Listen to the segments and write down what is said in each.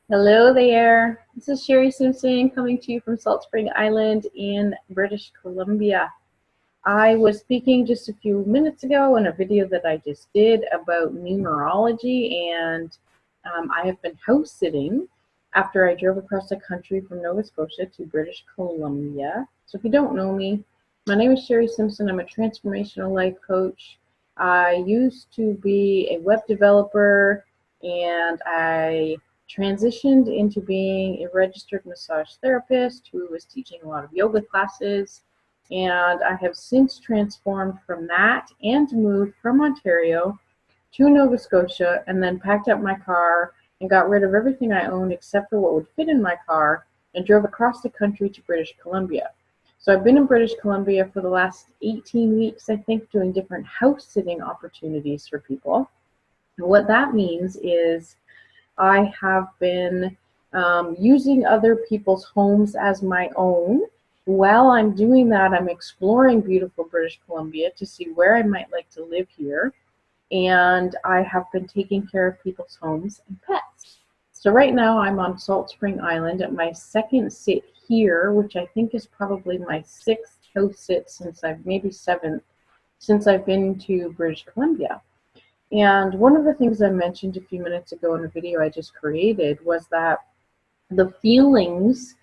Hello there. This is Sherry Simpson coming to you from Salt Spring Island in British Columbia. I was speaking just a few minutes ago in a video that I just did about numerology, and I have been house sitting after I drove across the country from Nova Scotia to British Columbia. So if you don't know me, my name is Sherry Simpson. I'm a transformational life coach. I used to be a web developer, and I transitioned into being a registered massage therapist who was teaching a lot of yoga classes. And I have since transformed from that and moved from Ontario to Nova Scotia, and then packed up my car and got rid of everything I owned except for what would fit in my car, and drove across the country to British Columbia. So I've been in British Columbia for the last 18 weeks, I think, doing different house sitting opportunities for people. And what that means is I have been using other people's homes as my own. While I'm doing that, I'm exploring beautiful British Columbia to see where I might like to live here. And I have been taking care of people's homes and pets. So right now I'm on Salt Spring Island at my second sit here, which I think is probably my sixth house sit since maybe seventh, since I've been to British Columbia. And one of the things I mentioned a few minutes ago in a video I just created was that the feelings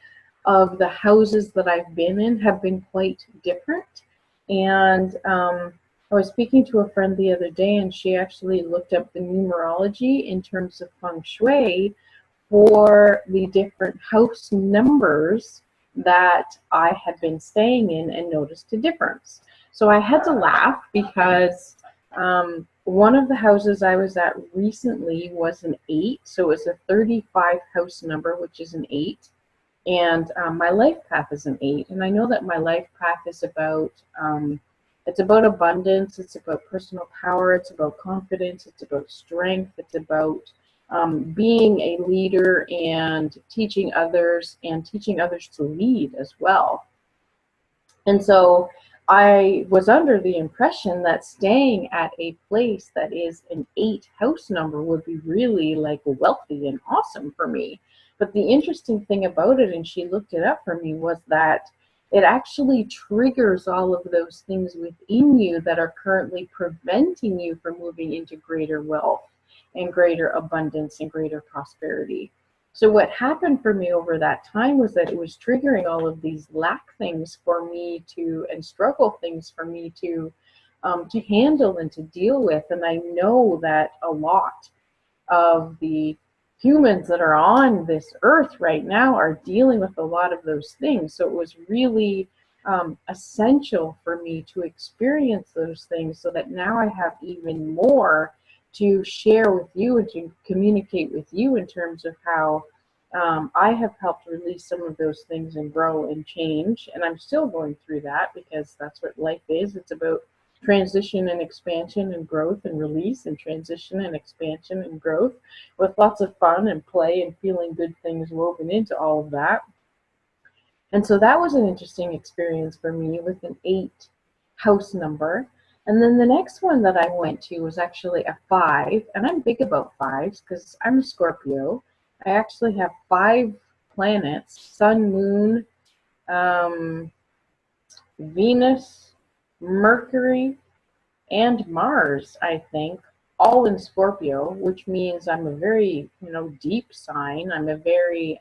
of the houses that I've been in have been quite different. And I was speaking to a friend the other day, and she actually looked up the numerology in terms of feng shui for the different house numbers that I had been staying in, and noticed a difference. So I had to laugh because one of the houses I was at recently was an 8, so it was a 35 house number, which is an 8. And my life path is an 8, and I know that my life path is about it's about abundance, it's about personal power, it's about confidence, it's about strength, it's about being a leader and teaching others to lead as well. And so I was under the impression that staying at a place that is an 8 house number would be really like wealthy and awesome for me. But the interesting thing about it, and she looked it up for me, was that it actually triggers all of those things within you that are currently preventing you from moving into greater wealth and greater abundance and greater prosperity. So what happened for me over that time was that it was triggering all of these lack things for me to, and struggle things for me to handle and to deal with. And I know that a lot of the humans that are on this earth right now are dealing with a lot of those things. So it was really essential for me to experience those things, so that now I have even more to share with you and to communicate with you in terms of how I have helped release some of those things and grow and change. And I'm still going through that, because that's what life is. It's about transition and expansion and growth and release, and transition and expansion and growth, with lots of fun and play and feeling good things woven into all of that. And so that was an interesting experience for me with an 8 house number. And then the next one that I went to was actually a 5. And I'm big about 5s because I'm a Scorpio. I actually have 5 planets: Sun, Moon, um, Venus, Mercury, and Mars, I think, all in Scorpio, which means I'm a very, deep sign. I'm a very,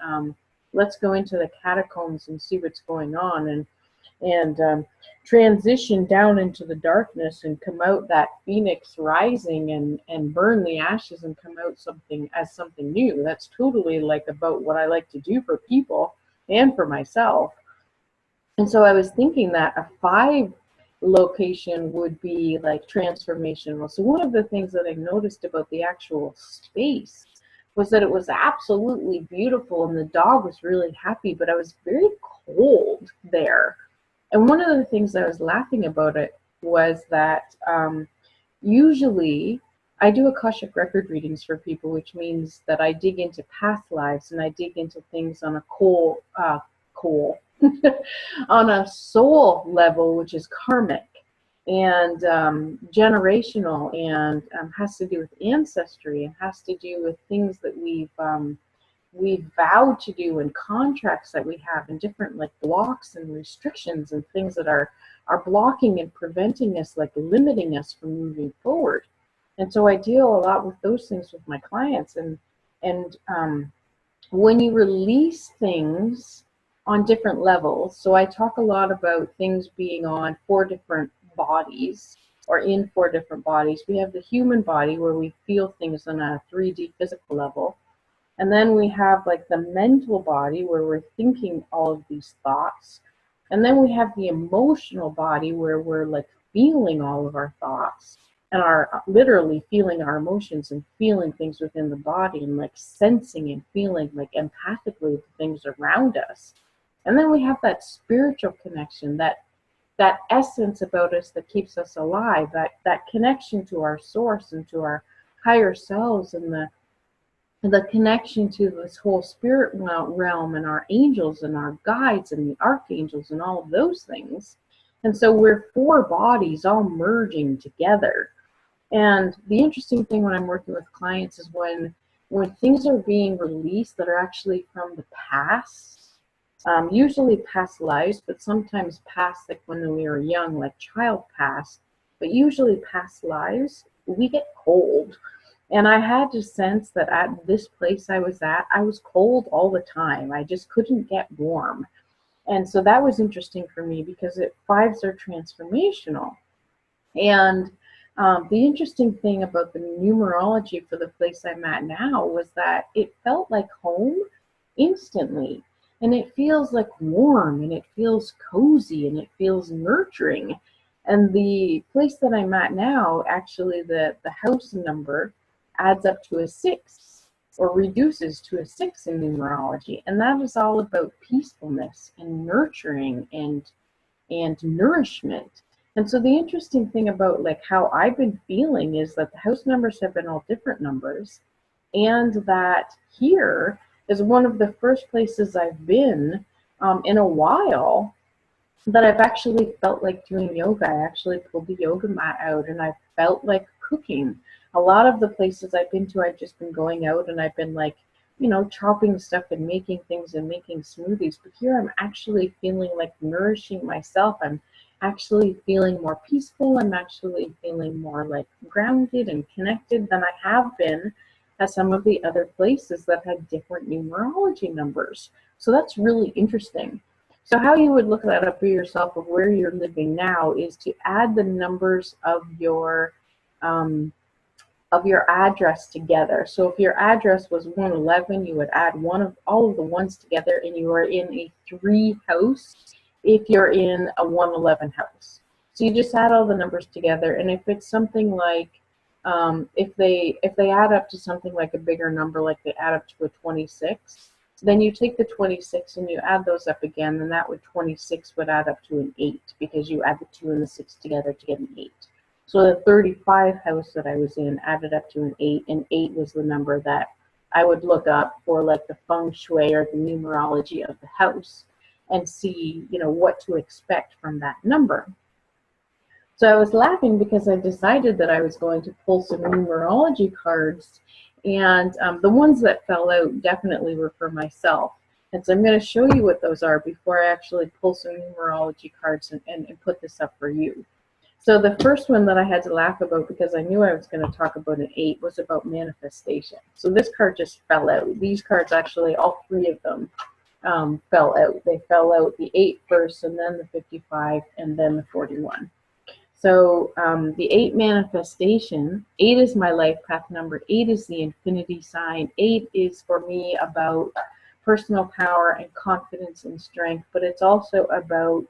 let's go into the catacombs and see what's going on, and transition down into the darkness and come out that phoenix rising, and burn the ashes and come out something new. That's totally like about what I like to do for people and for myself. And so I was thinking that a 5 location would be like transformational. So one of the things that I noticed about the actual space was that it was absolutely beautiful, and the dog was really happy, but I was very cold there. And one of the things I was laughing about it was that usually I do Akashic record readings for people, which means that I dig into past lives, and I dig into things on a coal on a soul level, which is karmic and generational, and has to do with ancestry, and has to do with things that we've we vowed to do, and contracts that we have, and different like blocks and restrictions and things that are blocking and preventing us, like limiting us from moving forward. And so I deal a lot with those things with my clients. And when you release things on different levels, so I talk a lot about things being on 4 different bodies, or in 4 different bodies. We have the human body where we feel things on a 3D physical level. And then we have like the mental body where we're thinking all of these thoughts. And then we have the emotional body where we're like feeling all of our thoughts and are literally feeling our emotions and feeling things within the body, and like sensing and feeling like empathically the things around us. And then we have that spiritual connection, that essence about us that keeps us alive, that connection to our source and to our higher selves, and the connection to this whole spirit realm, and our angels and our guides and the archangels and all of those things. And so we're 4 bodies all merging together. And the interesting thing when I'm working with clients is when things are being released that are actually from the past, usually past lives, but sometimes past like when we were young, like child past, but usually past lives, we get cold. And I had to sense that at this place I was at, I was cold all the time. I just couldn't get warm. And so that was interesting for me, because 5s are transformational. And the interesting thing about the numerology for the place I'm at now was that it felt like home instantly. And it feels like warm, and it feels cozy, and it feels nurturing. And the place that I'm at now, actually the house number adds up to a 6, or reduces to a 6 in numerology. And that is all about peacefulness and nurturing and nourishment. And so the interesting thing about like how I've been feeling is that the house numbers have been all different numbers, and that here is one of the first places I've been in a while that I've actually felt like doing yoga. I actually pulled the yoga mat out, and I felt like cooking. A lot of the places I've been to, I've just been going out and I've been like, chopping stuff and making things and making smoothies. But here I'm actually feeling like nourishing myself. I'm actually feeling more peaceful. I'm actually feeling more like grounded and connected than I have been at some of the other places that had different numerology numbers. So that's really interesting. So how you would look that up for yourself of where you're living now is to add the numbers of your address together. So if your address was 111, you would add all of the ones together, and you are in a 3 house if you're in a 111 house. So you just add all the numbers together, and if it's something like if they add up to something like a bigger number, like they add up to a 26, then you take the 26 and you add those up again, and that 26 would add up to an 8, because you add the 2 and the 6 together to get an 8. So the 35 house that I was in added up to an 8, and 8 was the number that I would look up for like the feng shui or the numerology of the house, and see, what to expect from that number. So I was laughing because I decided that I was going to pull some numerology cards, and the ones that fell out definitely were for myself. And so I'm going to show you what those are before I actually pull some numerology cards and put this up for you. So the first one that I had to laugh about, because I knew I was going to talk about an 8, was about manifestation. So this card just fell out. These cards actually, all 3 of them fell out. They fell out the 8 first, and then the 55, and then the 41. So the 8 manifestation, 8 is my life path number. 8 is the infinity sign. 8 is for me about personal power and confidence and strength, but it's also about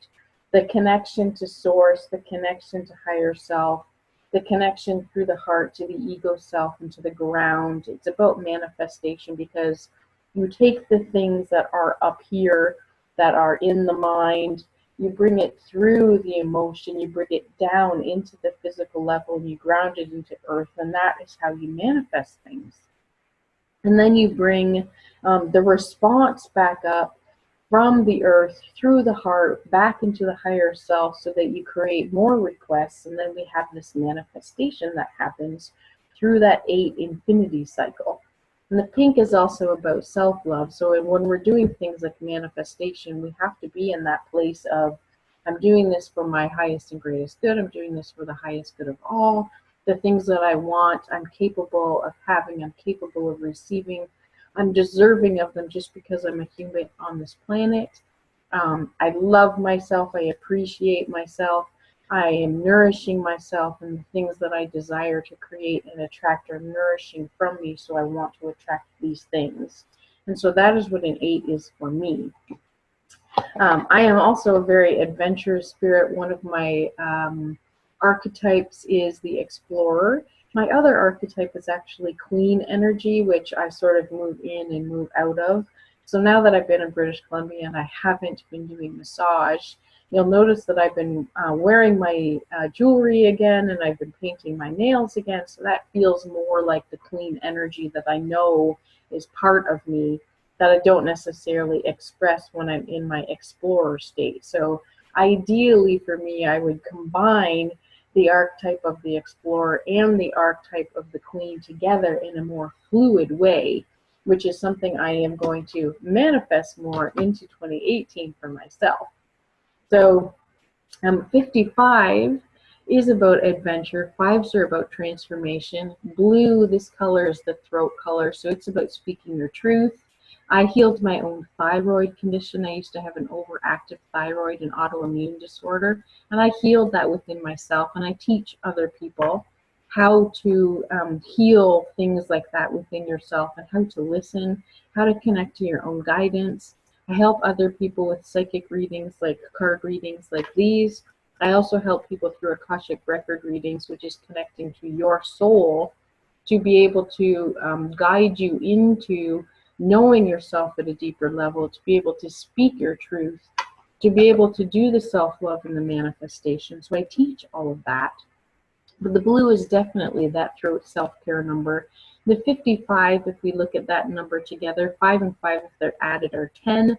the connection to source, the connection to higher self, the connection through the heart to the ego self and to the ground. It's about manifestation, because you take the things that are up here, that are in the mind, you bring it through the emotion, you bring it down into the physical level, and you ground it into earth, and that is how you manifest things. And then you bring the response back up from the earth, through the heart, back into the higher self, so that you create more requests, and then we have this manifestation that happens through that 8 infinity cycle. And the pink is also about self-love. So when we're doing things like manifestation, we have to be in that place of, I'm doing this for my highest and greatest good. I'm doing this for the highest good of all. The things that I want, I'm capable of having, I'm capable of receiving. I'm deserving of them just because I'm a human on this planet. I love myself. I appreciate myself. I am nourishing myself, and the things that I desire to create and attract are nourishing from me, so I want to attract these things. And so that is what an 8 is for me. I am also a very adventurous spirit. One of my archetypes is the explorer. My other archetype is actually queen energy, which I sort of move in and move out of. So now that I've been in British Columbia and I haven't been doing massage, you'll notice that I've been wearing my jewelry again, and I've been painting my nails again. So that feels more like the queen energy that I know is part of me, that I don't necessarily express when I'm in my explorer state. So ideally for me, I would combine the archetype of the explorer and the archetype of the queen together in a more fluid way, which is something I am going to manifest more into 2018 for myself. So 55 is about adventure. 5s are about transformation. Blue, this color is the throat color, so it's about speaking your truth. I healed my own thyroid condition. I used to have an overactive thyroid and autoimmune disorder, and I healed that within myself, and I teach other people how to heal things like that within yourself, and how to listen, how to connect to your own guidance. I help other people with psychic readings, like card readings like these. I also help people through Akashic record readings, which is connecting to your soul to be able to guide you into knowing yourself at a deeper level, to be able to speak your truth, to be able to do the self-love and the manifestation. So I teach all of that. But the blue is definitely that throat self-care number. The 55, if we look at that number together, 5 and 5, if they're added, are 10,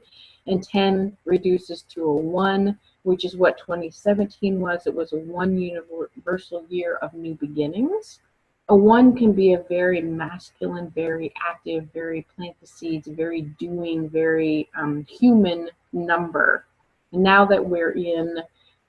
and 10 reduces to a 1, which is what 2017 was. It was a 1 universal year of new beginnings. A 1 can be a very masculine, very active, very plant the seeds, very doing, very human number. And now that we're in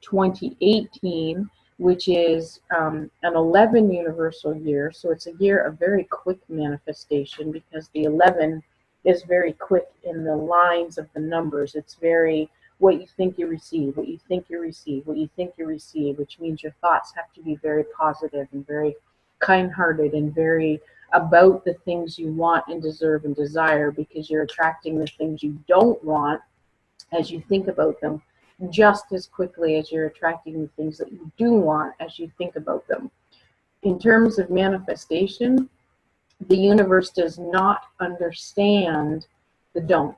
2018, which is an 11 universal year, so it's a year of very quick manifestation, because the 11 is very quick in the lines of the numbers. It's very what you think you receive, what you think you receive, what you think you receive, which means your thoughts have to be very positive and very kind-hearted and very about the things you want and deserve and desire, because you're attracting the things you don't want as you think about them, just as quickly as you're attracting the things that you do want as you think about them. In terms of manifestation, the universe does not understand the don't.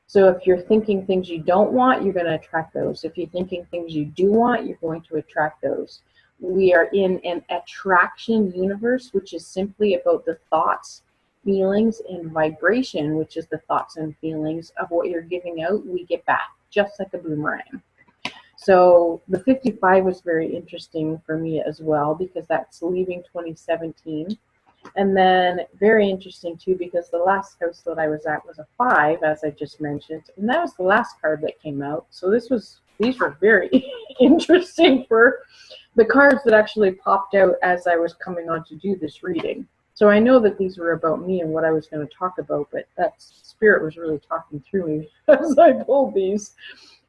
So if you're thinking things you don't want, you're going to attract those. If you're thinking things you do want, you're going to attract those. We are in an attraction universe, which is simply about the thoughts, feelings, and vibration, which is the thoughts and feelings of what you're giving out, we get back, just like a boomerang. So the 55 was very interesting for me as well, because that's leaving 2017. And then very interesting too, because the last house that I was at was a 5, as I just mentioned, and that was the last card that came out. So these were very interesting for the cards that actually popped out as I was coming on to do this reading. So I know that these were about me and what I was going to talk about, but that spirit was really talking through me as I pulled these.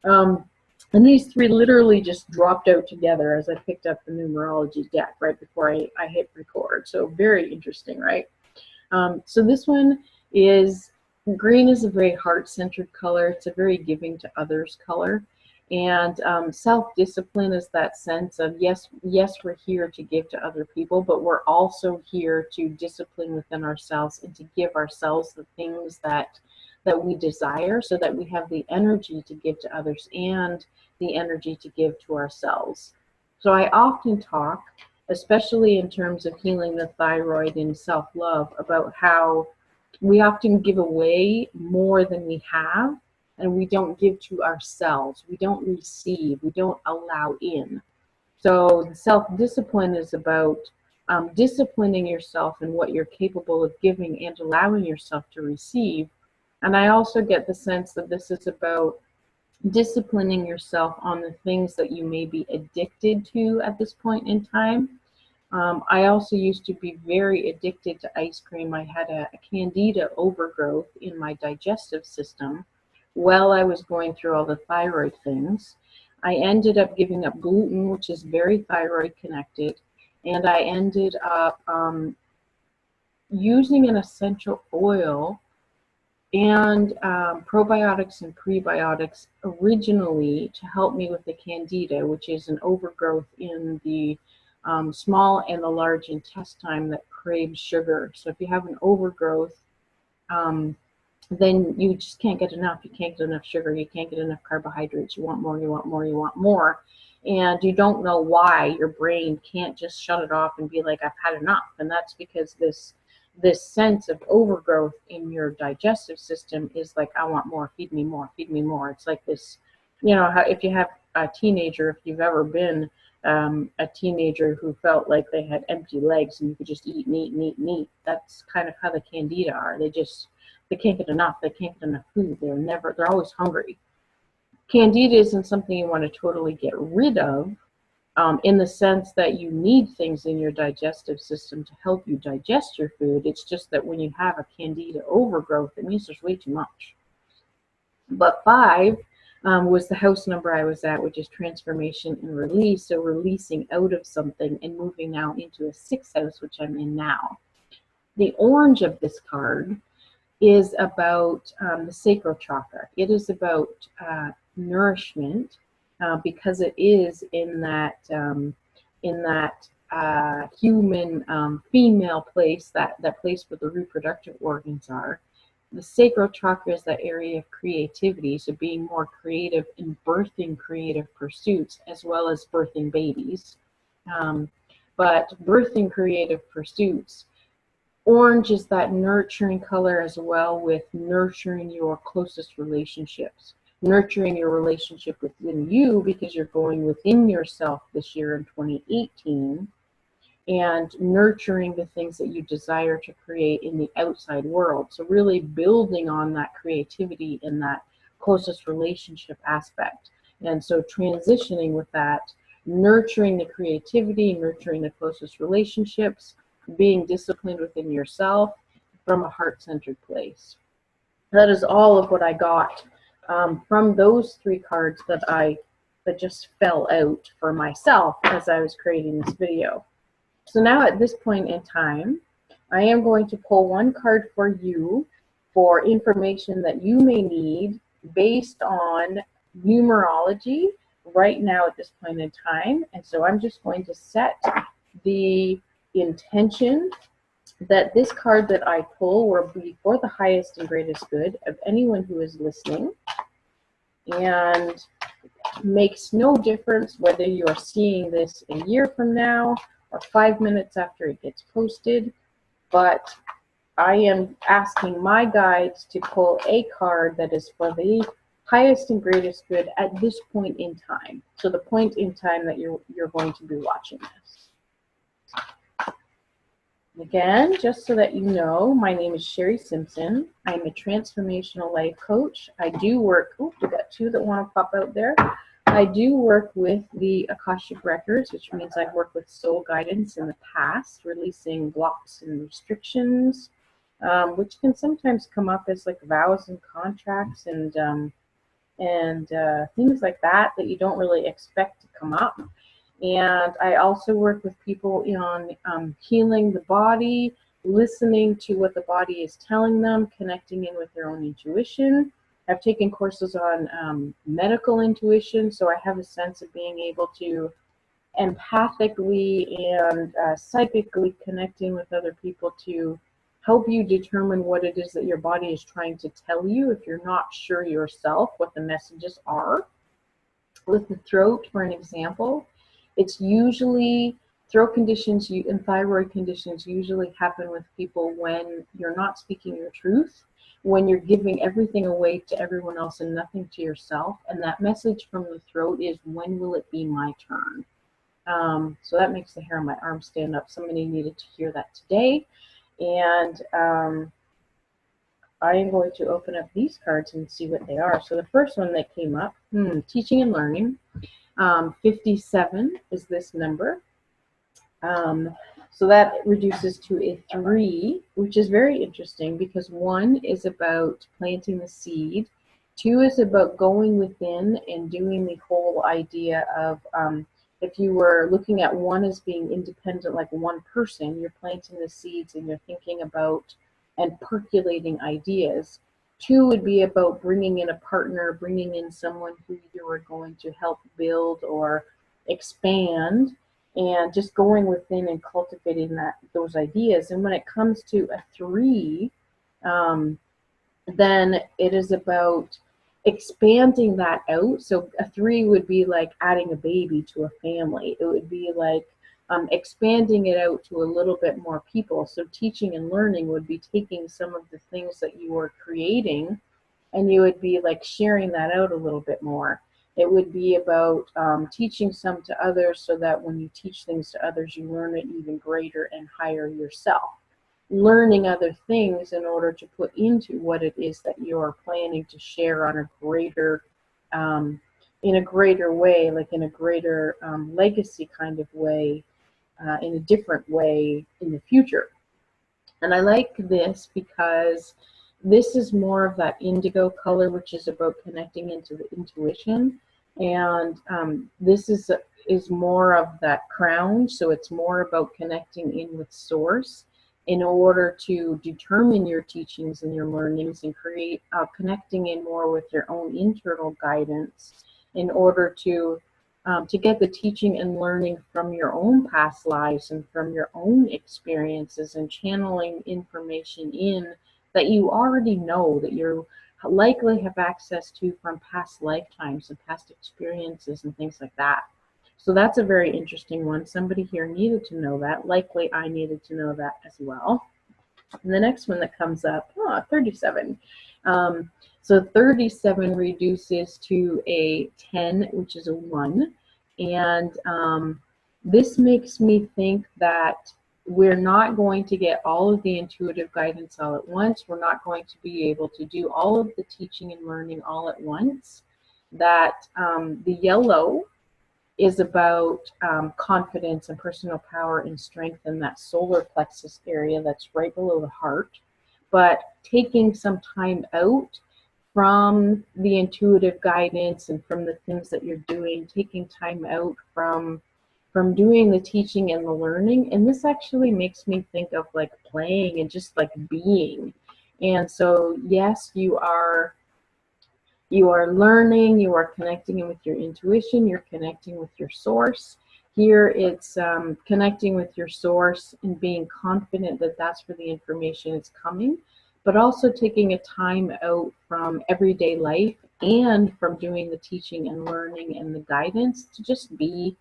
And these 3 literally just dropped out together as I picked up the numerology deck right before I hit record. So very interesting, right? So this one is, green is a very heart-centered color. It's a very giving to others color. And self-discipline is that sense of, yes, we're here to give to other people, but we're also here to discipline within ourselves and to give ourselves the things that we desire, so that we have the energy to give to others and the energy to give to ourselves. So I often talk, especially in terms of healing the thyroid and self-love, about how we often give away more than we have, and we don't give to ourselves. We don't receive. We don't allow in. So self-discipline is about disciplining yourself in what you're capable of giving and allowing yourself to receive. And I also get the sense that this is about disciplining yourself on the things that you may be addicted to at this point in time. I also used to be very addicted to ice cream. I had a candida overgrowth in my digestive system while I was going through all the thyroid things. I ended up giving up gluten, which is very thyroid connected, and I ended up using an essential oil and probiotics and prebiotics originally to help me with the candida, which is an overgrowth in the small and the large intestine that craves sugar. So if you have an overgrowth, then you just can't get enough. You can't get enough sugar. You can't get enough carbohydrates. You want more, you want more, you want more. And you don't know why your brain can't just shut it off and be like, I've had enough. And that's because this sense of overgrowth in your digestive system is like, I want more, feed me more, feed me more. It's like this, you know, how if you have a teenager, if you've ever been a teenager who felt like they had empty legs and you could just eat and eat and eat and eat, that's kind of how the candida are. They can't get enough. They can't get enough food. They're always hungry. Candida isn't something you want to totally get rid of, in the sense that you need things in your digestive system to help you digest your food. It's just that when you have a candida overgrowth, it means there's way too much. But 5 was the house number I was at, which is transformation and release. So releasing out of something and moving now into a 6th house, which I'm in now. The orange of this card is about the sacral chakra. It is about nourishment, because it is in that human female place, that place where the reproductive organs are. The sacral chakra is that area of creativity, so being more creative in birthing creative pursuits as well as birthing babies. But birthing creative pursuits, orange is that nurturing color as well, with nurturing your closest relationships, nurturing your relationship within you, because you're going within yourself this year in 2018, and nurturing the things that you desire to create in the outside world. So really building on that creativity in that closest relationship aspect. And so transitioning with that, nurturing the creativity, nurturing the closest relationships, being disciplined within yourself from a heart-centered place. That is all of what I got from those 3 cards that just fell out for myself as I was creating this video. So now at this point in time, I am going to pull 1 card for you for information that you may need based on numerology right now at this point in time. And so I'm just going to set the intention that this card that I pull will be for the highest and greatest good of anyone who is listening, and makes no difference whether you are seeing this a year from now or 5 minutes after it gets posted. But I am asking my guides to pull a card that is for the highest and greatest good at this point in time. So the point in time that you're going to be watching this. Again, just so that you know, my name is Sherry Simpson. I'm a transformational life coach. I do work, we got 2 that want to pop out there. I do work with the Akashic Records, which means I've worked with soul guidance in the past, releasing blocks and restrictions, which can sometimes come up as like vows and contracts and things like that you don't really expect to come up. And I also work with people on healing the body, listening to what the body is telling them, connecting in with their own intuition. I've taken courses on medical intuition, so I have a sense of being able to empathically and psychically connecting with other people to help you determine what it is that your body is trying to tell you if you're not sure yourself what the messages are. With the throat, for an example, it's usually throat conditions and thyroid conditions usually happen with people when you're not speaking your truth, when you're giving everything away to everyone else and nothing to yourself. And that message from the throat is, when will it be my turn? So that makes the hair on my arm stand up. Somebody needed to hear that today. And I am going to open up these cards and see what they are. So the first one that came up, teaching and learning. 57 is this number. So that reduces to a 3, which is very interesting because 1 is about planting the seed. 2 is about going within and doing the whole idea of, if you were looking at 1 as being independent, like one person, you're planting the seeds and you're thinking about and percolating ideas. 2 would be about bringing in a partner, bringing in someone who you are going to help build or expand, and just going within and cultivating those ideas. And when it comes to a 3, then it is about expanding that out. So a 3 would be like adding a baby to a family. It would be like expanding it out to a little bit more people. So teaching and learning would be taking some of the things that you are creating, and you would be like sharing that out a little bit more. It would be about teaching some to others, so that when you teach things to others, you learn it even greater and higher yourself. Learning other things in order to put into what it is that you're planning to share on a greater, in a greater way, like in a greater legacy kind of way, in a different way in the future. And I like this because this is more of that indigo color, which is about connecting into the intuition. And this is more of that crown, so it's more about connecting in with source in order to determine your teachings and your learnings, and create connecting in more with your own internal guidance in order to get the teaching and learning from your own past lives and from your own experiences, and channeling information in that you already know, that you likely have access to from past lifetimes and past experiences and things like that. So that's a very interesting one. Somebody here needed to know that. Likely I needed to know that as well. And the next one that comes up, 37. So 37 reduces to a 10, which is a 1. And this makes me think that we're not going to get all of the intuitive guidance all at once. We're not going to be able to do all of the teaching and learning all at once. That the yellow is about confidence and personal power and strength in that solar plexus area that's right below the heart. But taking some time out from the intuitive guidance and from the things that you're doing, taking time out from doing the teaching and the learning. And this actually makes me think of like playing and just like being. And so yes, you are learning, you are connecting in with your intuition, you're connecting with your source. Here it's connecting with your source and being confident that that's where the information is coming, but also taking a time out from everyday life and from doing the teaching and learning and the guidance to just be.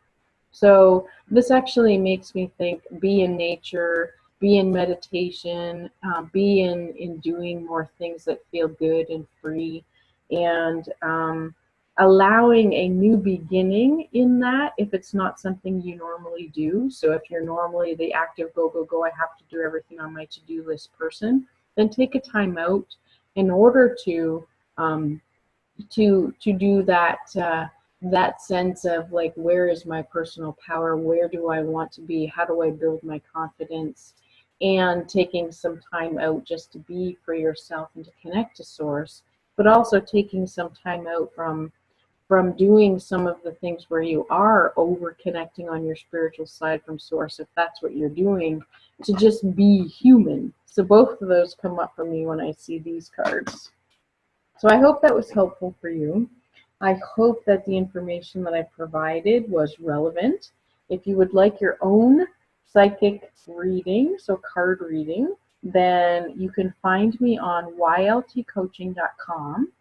So this actually makes me think, be in nature, be in meditation, be in doing more things that feel good and free, and allowing a new beginning in that if it's not something you normally do. So if you're normally the active go, go, go, I have to do everything on my to-do list person, then take a time out in order to do that, that sense of like, where is my personal power? Where do I want to be? How do I build my confidence? And taking some time out just to be for yourself and to connect to source, but also taking some time out from doing some of the things where you are over connecting on your spiritual side from source, if that's what you're doing, to just be human. So both of those come up for me when I see these cards. So I hope that was helpful for you. I hope that the information that I provided was relevant. If you would like your own psychic reading, so card reading, then you can find me on yltcoaching.com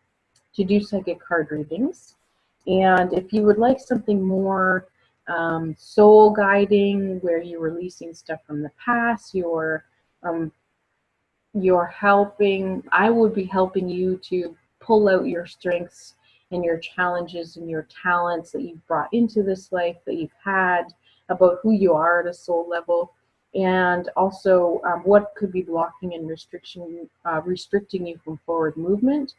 to do psychic card readings. And if you would like something more soul guiding, where you're releasing stuff from the past, you're helping, I would be helping you to pull out your strengths and your challenges and your talents that you've brought into this life that you've had, about who you are at a soul level, and also what could be blocking and restricting you from forward movement.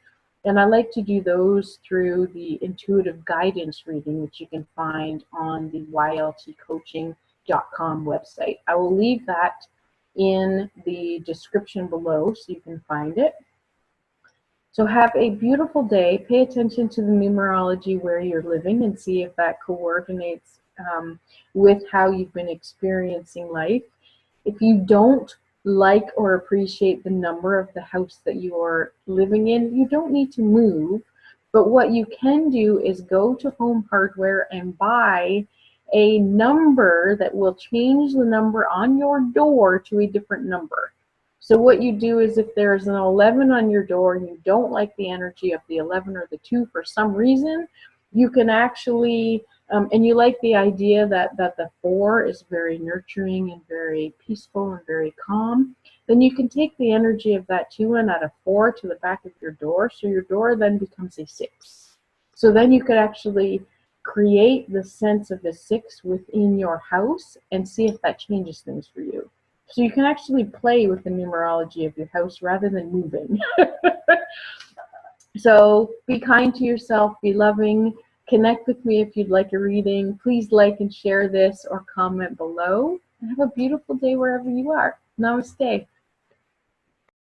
And I like to do those through the intuitive guidance reading, which you can find on the yltcoaching.com website. I will leave that in the description below so you can find it. So have a beautiful day. Pay attention to the numerology where you're living and see if that coordinates with how you've been experiencing life. If you don't like or appreciate the number of the house that you are living in, you don't need to move. But what you can do is go to Home Hardware and buy a number that will change the number on your door to a different number. So what you do is if there's an 11 on your door and you don't like the energy of the 11 or the 2 for some reason, you can actually, and you like the idea that the 4 is very nurturing and very peaceful and very calm, then you can take the energy of that 2 and add a 4 to the back of your door, so your door then becomes a 6. So then you could actually create the sense of a 6 within your house and see if that changes things for you. So you can actually play with the numerology of your house rather than moving. So be kind to yourself, be loving, connect with me if you'd like a reading. Please like and share this or comment below. And have a beautiful day wherever you are. Namaste.